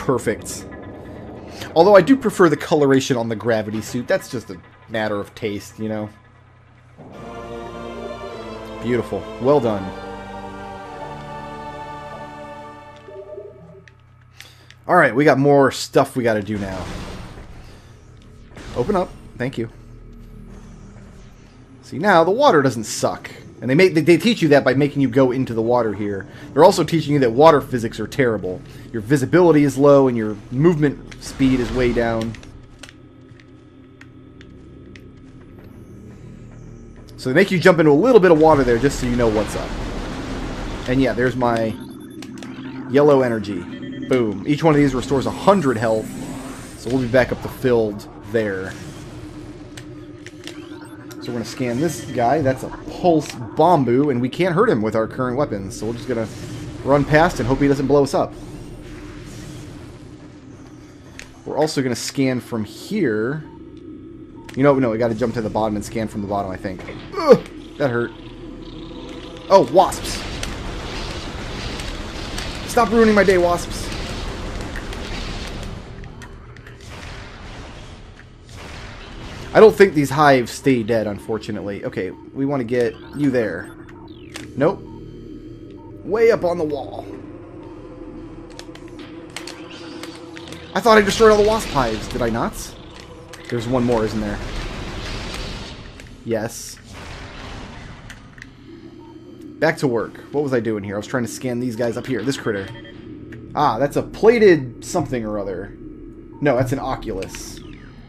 perfect. Although I do prefer the coloration on the gravity suit. That's just a matter of taste, you know. Beautiful. Well done. Alright, we got more stuff we gotta do now. Open up. Thank you. See, now the water doesn't suck. And they teach you that by making you go into the water here. They're also teaching you that water physics are terrible. Your visibility is low and your movement speed is way down. So they make you jump into a little bit of water there just so you know what's up. And yeah, there's my yellow energy. Boom. Each one of these restores 100 health. So we'll be back up to filled there. So we're going to scan this guy. That's a pulse bamboo, and we can't hurt him with our current weapons. So we're just going to run past and hope he doesn't blow us up. We're also going to scan from here. You know, no, we got to jump to the bottom and scan from the bottom, I think. Ugh, that hurt. Oh, wasps. Stop ruining my day, wasps. I don't think these hives stay dead, unfortunately. Okay, we want to get you there. Nope. Way up on the wall. I thought I destroyed all the wasp hives. Did I not? There's one more, isn't there? Yes. Back to work. What was I doing here? I was trying to scan these guys up here. This critter. Ah, that's a plated something or other. No, that's an oculus.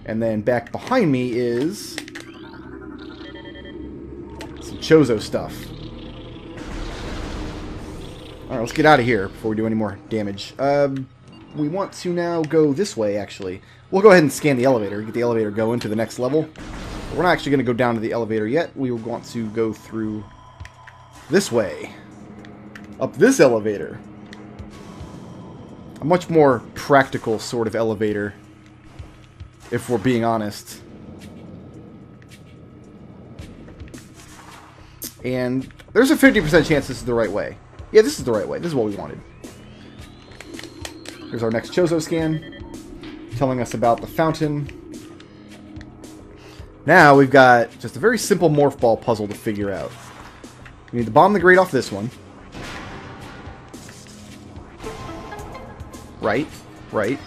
And then back behind me is some Chozo stuff. Alright, let's get out of here before we do any more damage. We want to now go this way, actually. We'll go ahead and scan the elevator, get the elevator going to the next level. But we're not actually going to go down to the elevator yet. We want to go through this way. Up this elevator. A much more practical sort of elevator, if we're being honest. And there's a 50% chance this is the right way. Yeah, this is the right way. This is what we wanted. Here's our next Chozo scan, telling us about the fountain. Now we've got just a very simple morph ball puzzle to figure out. We need to bomb the grate off this one. Right, right.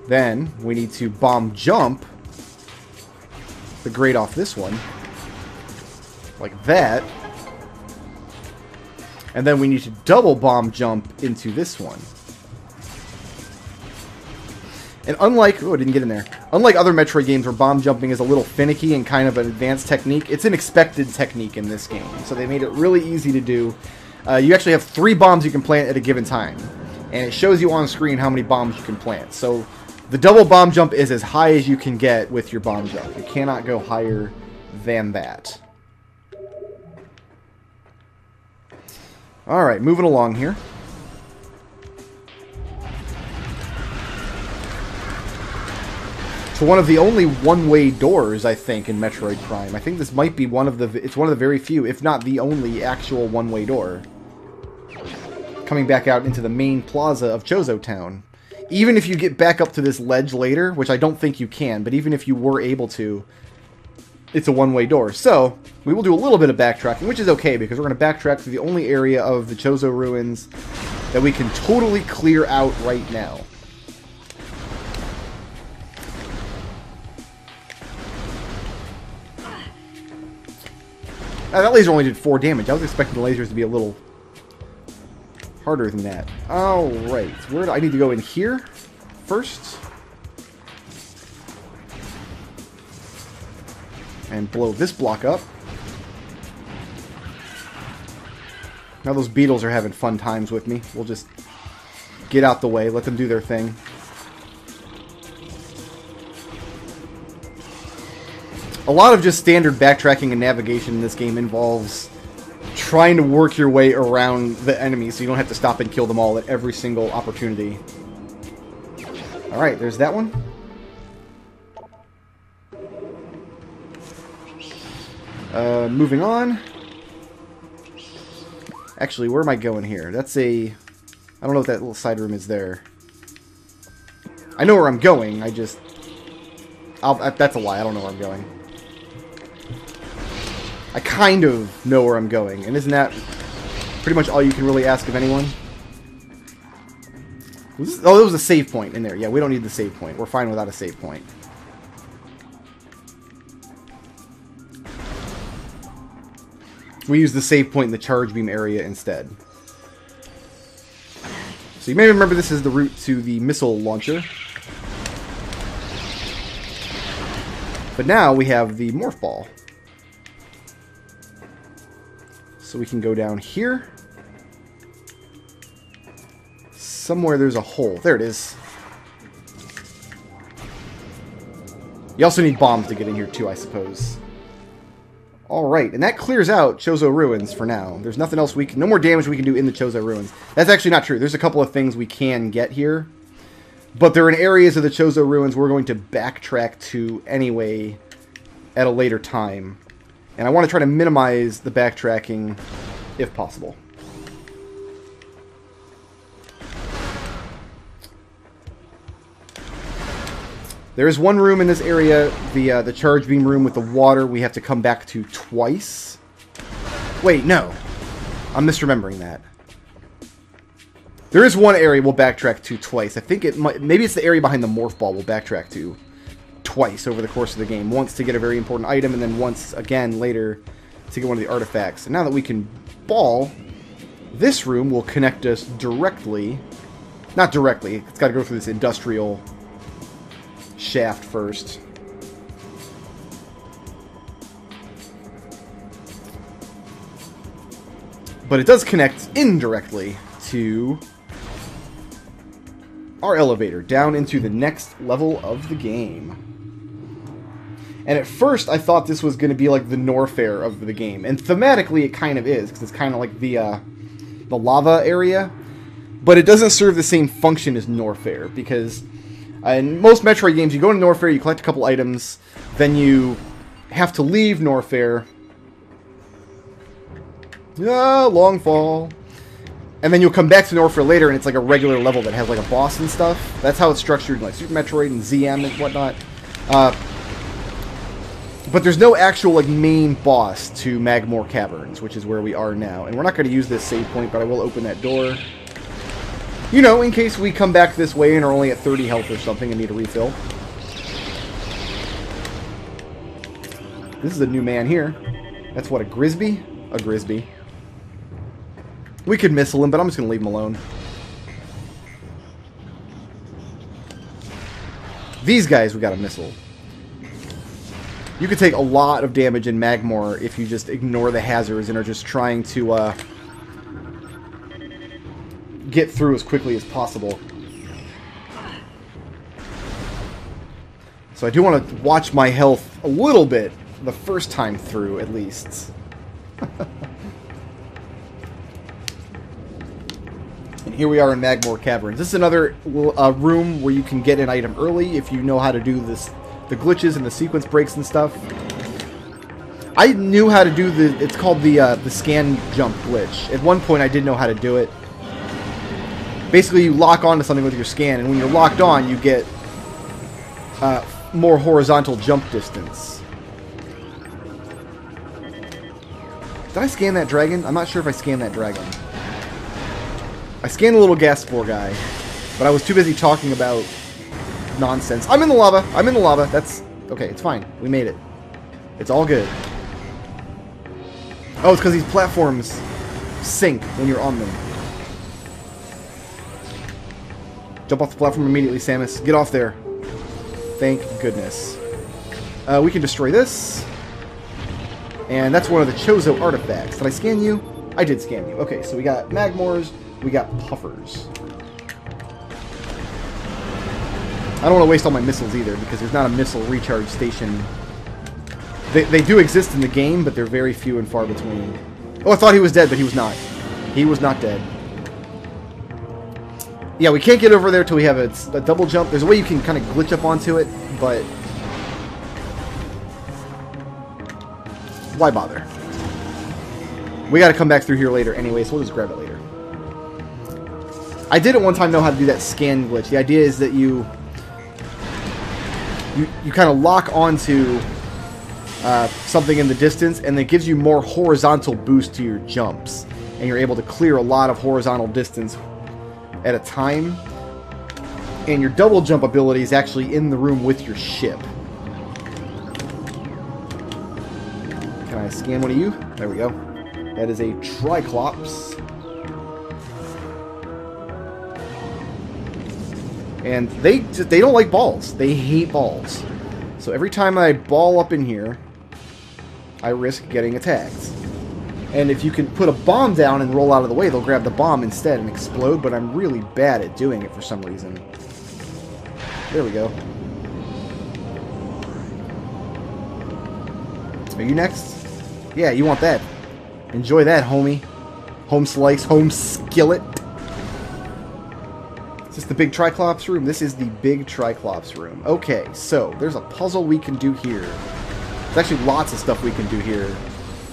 Then we need to bomb jump the grate off this one. Like that. And then we need to double bomb jump into this one. And unlike... Oh, I didn't get in there. Unlike other Metroid games where bomb jumping is a little finicky and kind of an advanced technique, it's an expected technique in this game. So they made it really easy to do. You actually have 3 bombs you can plant at a given time. And it shows you on screen how many bombs you can plant. So the double bomb jump is as high as you can get with your bomb jump. You cannot go higher than that. Alright, moving along here. To one of the only one-way doors, I think, in Metroid Prime. I think this might be one of the... It's one of the very few, if not the only, actual one-way door. Coming back out into the main plaza of Chozo Town. Even if you get back up to this ledge later, which I don't think you can, but even if you were able to, it's a one-way door. So, we will do a little bit of backtracking, which is okay, because we're going to backtrack to the only area of the Chozo ruins that we can totally clear out right now. That laser only did 4 damage. I was expecting the lasers to be a little harder than that. Alright, where do I need to go in here first? And blow this block up. Now those beetles are having fun times with me. We'll just get out the way, let them do their thing. A lot of just standard backtracking and navigation in this game involves trying to work your way around the enemies so you don't have to stop and kill them all at every single opportunity. Alright, there's that one. Moving on. Actually, where am I going here? That's a... I don't know what that little side room is there. I know where I'm going, I just... that's a lie, I don't know where I'm going. I kind of know where I'm going, and isn't that pretty much all you can really ask of anyone? Oh, there was a save point in there. Yeah, we don't need the save point. We're fine without a save point. We use the save point in the charge beam area instead. So you may remember this is the route to the missile launcher. But now we have the morph ball. So we can go down here. Somewhere there's a hole. There it is. You also need bombs to get in here too, I suppose. Alright, and that clears out Chozo Ruins for now. There's nothing else we can... No more damage we can do in the Chozo Ruins. That's actually not true. There's a couple of things we can get here. But they're in areas of the Chozo Ruins we're going to backtrack to anyway at a later time. And I want to try to minimize the backtracking if possible. There is one room in this area, the charge beam room with the water, we have to come back to twice. Wait, no. I'm misremembering that. There is one area we'll backtrack to twice. I think it might... Maybe it's the area behind the morph ball we'll backtrack to twice over the course of the game. Once to get a very important item, and then once again later to get one of the artifacts. And now that we can ball, this room will connect us directly... Not directly. It's got to go through this industrial... shaft first. But it does connect indirectly to our elevator down into the next level of the game. And at first I thought this was going to be like the Norfair of the game. And thematically it kind of is, because it's kind of like the lava area. But it doesn't serve the same function as Norfair, because in most Metroid games, you go into Norfair, you collect a couple items, then you have to leave Norfair. Long fall. And then you'll come back to Norfair later, and it's like a regular level that has like a boss and stuff. That's how it's structured in like Super Metroid and ZM and whatnot. But there's no actual like main boss to Magmoor Caverns, which is where we are now. And we're not going to use this save point, but I will open that door. You know, in case we come back this way and are only at 30 health or something and need a refill. This is a new man here. That's what, a Grisby? A Grisby. We could missile him, but I'm just going to leave him alone. These guys we got to missile. You could take a lot of damage in Magmoor if you just ignore the hazards and are just trying to get through as quickly as possible. So I do want to watch my health a little bit the first time through, at least. And here we are in Magmoor Caverns. This is another room where you can get an item early if you know how to do this, the glitches and the sequence breaks and stuff. I knew how to do the... It's called the scan jump glitch. At one point I did know how to do it. Basically, you lock onto something with your scan, and when you're locked on, you get more horizontal jump distance. Did I scan that dragon? I'm not sure if I scanned that dragon. I scanned the little gas spore guy, but I was too busy talking about nonsense. I'm in the lava. I'm in the lava. That's... Okay, it's fine. We made it. It's all good. Oh, it's because these platforms sink when you're on them. Jump off the platform immediately, Samus. Get off there. Thank goodness. We can destroy this. And that's one of the Chozo artifacts. Did I scan you? I did scan you. Okay, so we got Magmoors. We got Puffers. I don't want to waste all my missiles either, because there's not a missile recharge station. They do exist in the game, but they're very few and far between. Oh, I thought he was dead, but he was not. He was not dead. Yeah, we can't get over there till we have a double jump. There's a way you can kind of glitch up onto it, but why bother? We got to come back through here later anyway, so we'll just grab it later. I did at one time know how to do that scan glitch. The idea is that you you kind of lock onto something in the distance, and it gives you more horizontal boost to your jumps, and you're able to clear a lot of horizontal distance at a time. And your double jump ability is actually in the room with your ship. Can I scan one of you? There we go. That is a Triclops. And they don't like balls. They hate balls. So every time I ball up in here, I risk getting attacked. And if you can put a bomb down and roll out of the way, they'll grab the bomb instead and explode, but I'm really bad at doing it for some reason. There we go. Are you next? Yeah, you want that. Enjoy that, homie. Home slice, home skillet. Is this the big Triclops room? This is the big Triclops room. Okay, so there's a puzzle we can do here. There's actually lots of stuff we can do here.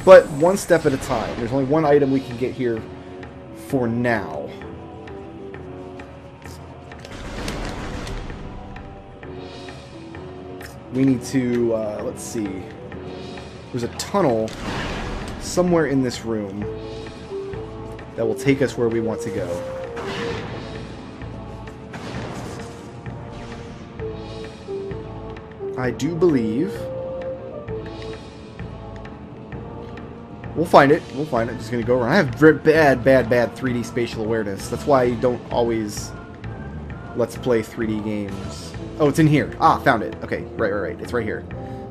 But one step at a time. There's only one item we can get here for now. We need to, let's see. There's a tunnel somewhere in this room that will take us where we want to go. I do believe... We'll find it. We'll find it. Just gonna go around. I have bad 3D spatial awareness. That's why I don't always let's play 3D games. Oh, it's in here. Ah, found it. Okay, right. It's right here.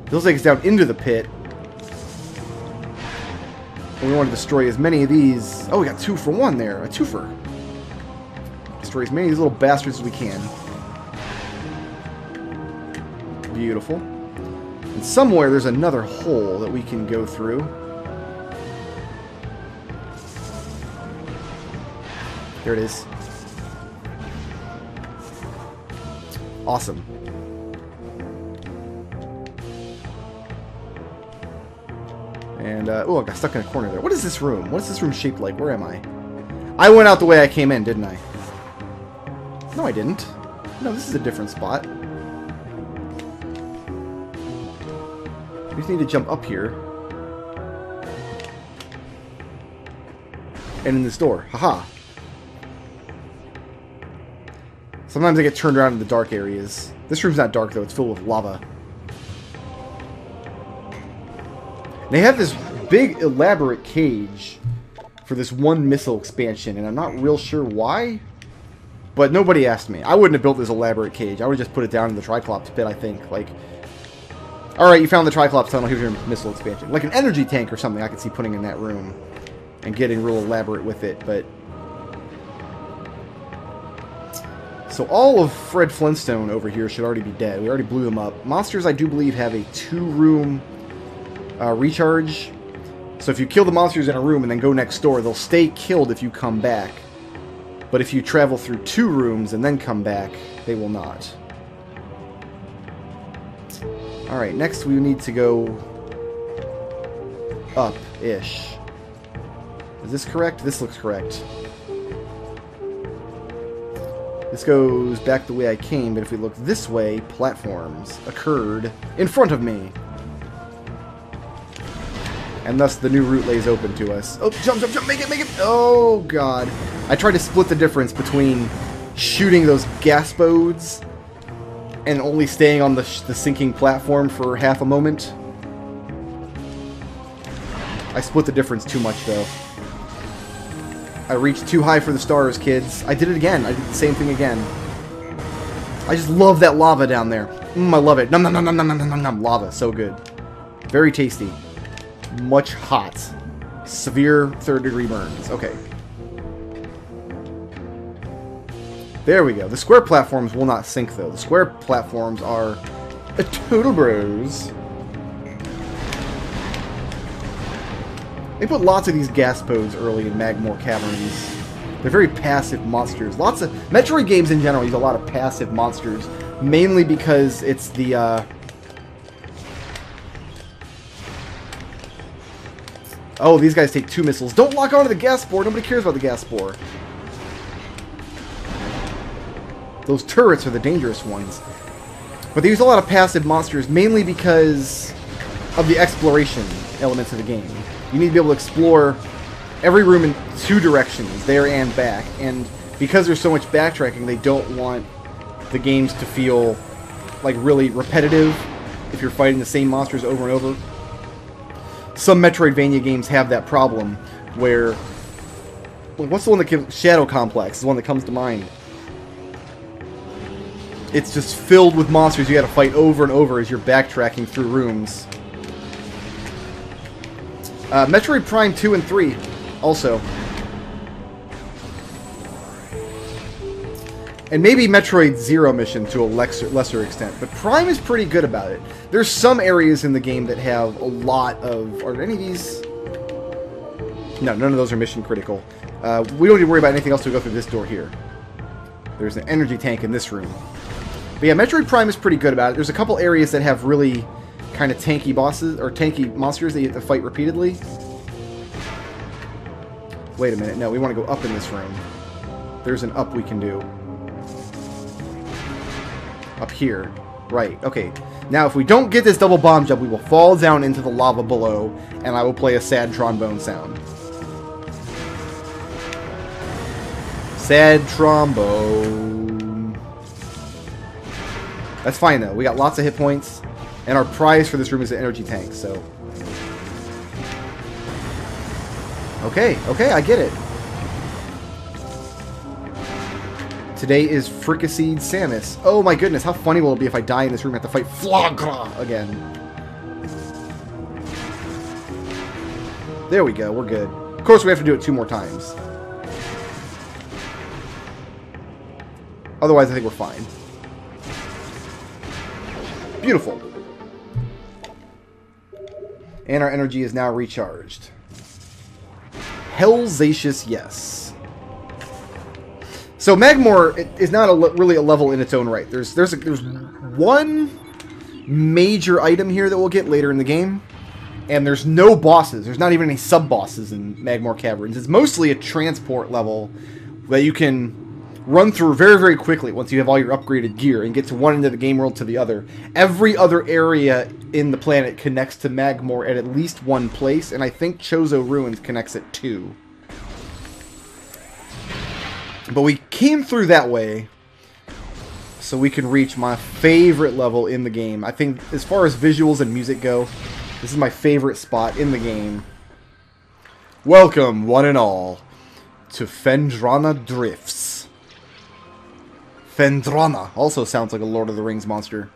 This will take us down into the pit. And we want to destroy as many of these. Oh, we got 2 for 1 there. A twofer. Destroy as many of these little bastards as we can. Beautiful. And somewhere there's another hole that we can go through. There it is. Awesome. And, oh, I got stuck in a corner there. What is this room? What is this room shaped like? Where am I? I went out the way I came in, didn't I? No, I didn't. No, this is a different spot. We just need to jump up here. And in this door. Haha. Sometimes I get turned around in the dark areas. This room's not dark, though. It's filled with lava. They have this big, elaborate cage for this one missile expansion, and I'm not real sure why. But nobody asked me. I wouldn't have built this elaborate cage. I would have just put it down in the Triclops pit, I think. Like, alright, you found the Triclops tunnel. Here's your missile expansion. Like an energy tank or something I could see putting in that room. And getting real elaborate with it, but... So all of Fred Flintstone over here should already be dead. We already blew them up. Monsters, I do believe, have a 2-room recharge. So if you kill the monsters in a room and then go next door, they'll stay killed if you come back. But if you travel through 2 rooms and then come back, they will not. Alright, next we need to go up-ish. Is this correct? This looks correct. This goes back the way I came, but if we look this way, platforms occurred in front of me. And thus the new route lays open to us. Oh, jump, make it! Oh, God. I tried to split the difference between shooting those gas bodes and only staying on the sinking platform for half a moment. I split the difference too much, though. I reached too high for the stars, kids. I did it again. I did the same thing again. I just love that lava down there. I love it. Nom nom nom nom nom nom nom nom. Lava, so good. Very tasty. Much hot. Severe 3rd-degree burns. Okay. There we go. The square platforms will not sink, though. The square platforms are a total bros. They put lots of these gas pods early in Magmoor Caverns. They're very passive monsters. Lots of Metroid games in general use a lot of passive monsters, mainly because it's the oh, these guys take 2 missiles. Don't lock onto the gas spore. Nobody cares about the gas spore. Those turrets are the dangerous ones. But they use a lot of passive monsters, mainly because of the exploration elements of the game. You need to be able to explore every room in 2 directions, there and back. And because there's so much backtracking, they don't want the games to feel like really repetitive if you're fighting the same monsters over and over. Some Metroidvania games have that problem where... Well, what's the one that gives... Shadow Complex is the one that comes to mind. It's just filled with monsters you gotta fight over and over as you're backtracking through rooms. Metroid Prime 2 and 3, also. And maybe Metroid Zero Mission to a lesser extent, but Prime is pretty good about it. There's some areas in the game that have a lot of... Are there any of these? No, none of those are mission critical. We don't need to worry about anything else to go through this door here. There's an energy tank in this room. But yeah, Metroid Prime is pretty good about it. There's a couple areas that have really kind of tanky bosses, or tanky monsters that you have to fight repeatedly. Wait a minute, no, we want to go up in this room. There's an up we can do. Up here. Right, okay. Now, if we don't get this double bomb jump, we will fall down into the lava below, and I will play a sad trombone sound. Sad trombone. That's fine, though. We got lots of hit points, and our prize for this room is an energy tank, so... Okay, I get it. Today is Fricasseed Samus. Oh my goodness, how funny will it be if I die in this room and have to fight Flagra again. There we go, we're good. Of course we have to do it 2 more times. Otherwise I think we're fine. Beautiful. And our energy is now recharged. Hellzacious, yes. So Magmoor is not really a level in its own right. There's one major item here that we'll get later in the game, and there's no bosses. There's not even any sub-bosses in Magmoor Caverns. It's mostly a transport level that you can run through very, very quickly once you have all your upgraded gear and get to one end of the game world to the other. Every other area in the planet connects to Magmoor at least one place, and I think Chozo Ruins connects at 2. But we came through that way so we can reach my favorite level in the game. I think as far as visuals and music go, this is my favorite spot in the game. Welcome, one and all, to Phendrana Drifts. Phendrana also sounds like a Lord of the Rings monster.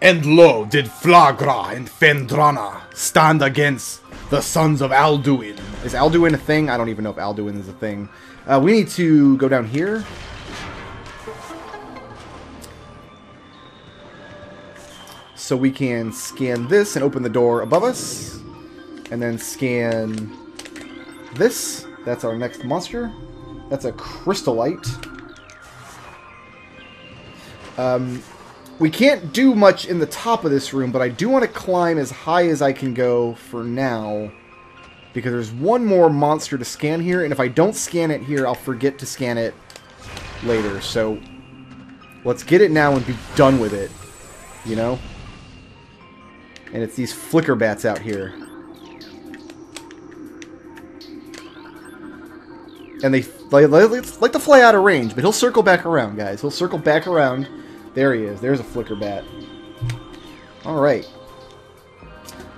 And lo, did Flagra and Phendrana stand against the sons of Alduin. Is Alduin a thing? I don't even know if Alduin is a thing. We need to go down here. So we can scan this and open the door above us. And then scan this. That's our next monster. That's a crystallite. We can't do much in the top of this room, but I do want to climb as high as I can go for now, because there's one more monster to scan here, and if I don't scan it here, I'll forget to scan it later. So let's get it now and be done with it, you know? And it's these flicker bats out here. And they like to fly out of range, but he'll circle back around, guys. He'll circle back around. There he is. There's a flicker bat. Alright.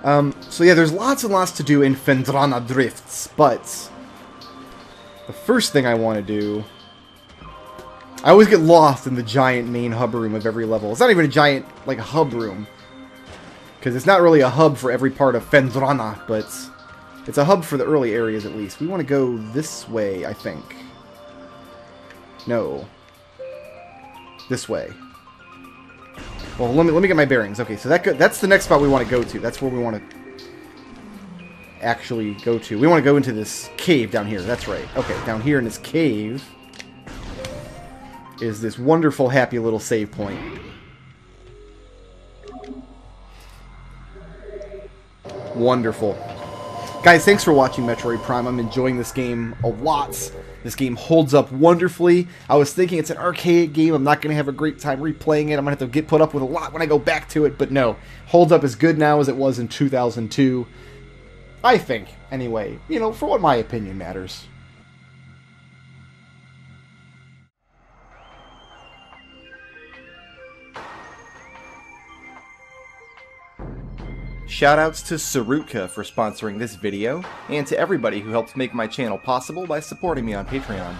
So yeah, there's lots and lots to do in Phendrana Drifts, but the first thing I want to do... I always get lost in the giant main hub room of every level. It's not even a giant, like, hub room, because it's not really a hub for every part of Phendrana, but it's a hub for the early areas at least. We want to go this way, I think. No. This way. Well, let me get my bearings. Okay, so that's the next spot we want to go to. That's where we want to actually go to. We want to go into this cave down here. That's right. Okay, down here in this cave is this wonderful, happy little save point. Wonderful. Guys, thanks for watching Metroid Prime. I'm enjoying this game a lot. This game holds up wonderfully. I was thinking it's an arcade game. I'm not going to have a great time replaying it. I'm going to have to get put up with a lot when I go back to it. But no, holds up as good now as it was in 2002. I think, anyway. You know, for what my opinion matters. Shoutouts to Sarutka for sponsoring this video, and to everybody who helps make my channel possible by supporting me on Patreon.